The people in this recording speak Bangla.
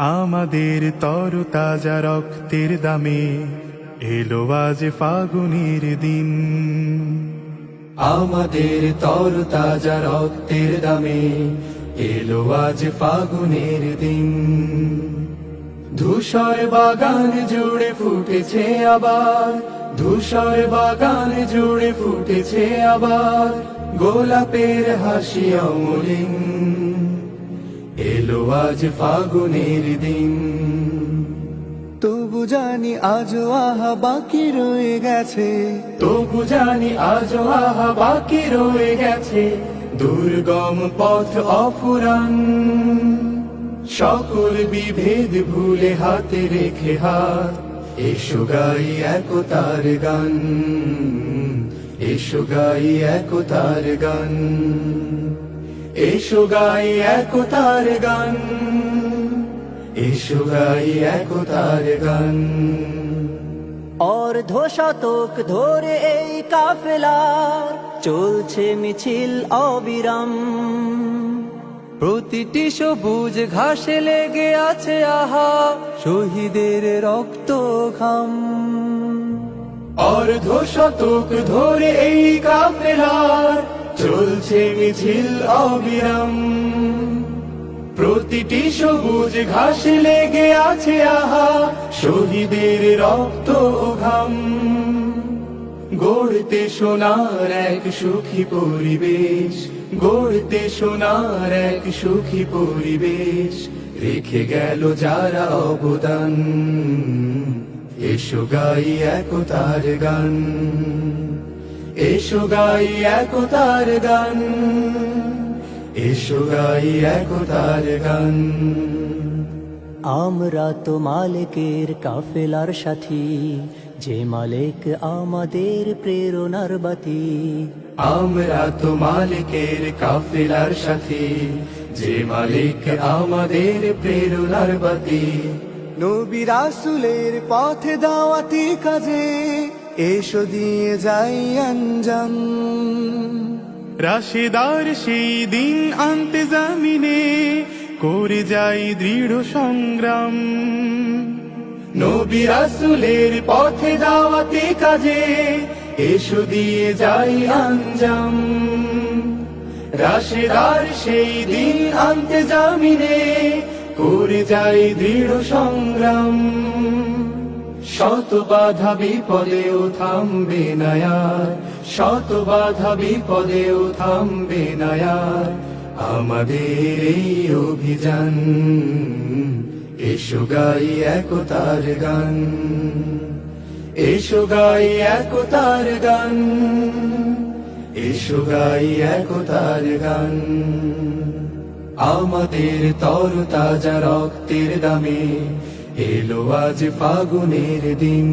আমাদের তরতাজা রক্তের দামে এলো আজ ফাগুনের দিন। আমাদের তরতাজা রক্তের দামে এলো আজ ফাগুনের দিন। ধূসর বাগান জুড়ে ফুটেছে আবার, ধূসর বাগান জুড়ে ফুটেছে আবার গোলাপের হাসি অমলিন। এলো আজ ফাগুনের দিন। তবু জানি আজও আহা বাকি রয়ে গেছে, তবু জানি আজও আহা বাকি রয়ে গেছে দুর্গম পথ অফুরান। সকল বিভেদ ভুলে হাতে রেখে হাত, এসো গাই একতার গান, এসো গাই একতার গান, এসো গাই একতার গান, এসো গাই একতার গান। অর্ধ শতক ধরে এই কাফেলার চলছে মিছিল অবিরাম। প্রতিটি সবুজ ঘাসে লেগে আছে আহা শহীদের রক্ত ঘাম। অর্ধ শতক ধরে এই কাফেলার চলছে মিছিল অবিরাম। প্রতিটি সবুজ ঘাসে লেগে আছে আহা শহীদের রক্ত ঘাম। গড়তে সোনার এক সুখী পরিবেশ, গড়তে সোনার এক সুখী পরিবেশ রেখে গেল যারা অবদান। এসো গাই একতার গান, এসো গাই একতার গান, এসো গাই একতার গান। আমরা তো মালিকের কাফেলার সাথী, যে মালিক আমাদের প্রেরণার বাতি। আমরা তো মালিকের কাফেলার সাথী, যে মালিক আমাদের প্রেরণার বাতি। নবী রাসূলের পথে দাওয়াতি কাজে এসো দিয়ে যাই আঞ্জাম। রাশেদার সেই দিন আনতে জামিনে করে যাই দৃঢ় সংগ্রাম। নবী রাসূলের পথে দাওয়াতি কাজে এসো দিয়ে যাই আঞ্জাম। রাশেদার সেই দিন আনতে জামিনে করে যাই দৃঢ় সংগ্রাম। শত বাধা বিপদেও থামবে না আর, শত বাধা বিপদেও থামবে না আর আমাদের এই অভিযান। এসো গাই একতার গান, এসো গাই একতার গান, এসো গাই একতার গান। আমাদের তরতাজা রক্তের দামে এলো আজ ফাগুনের দিন।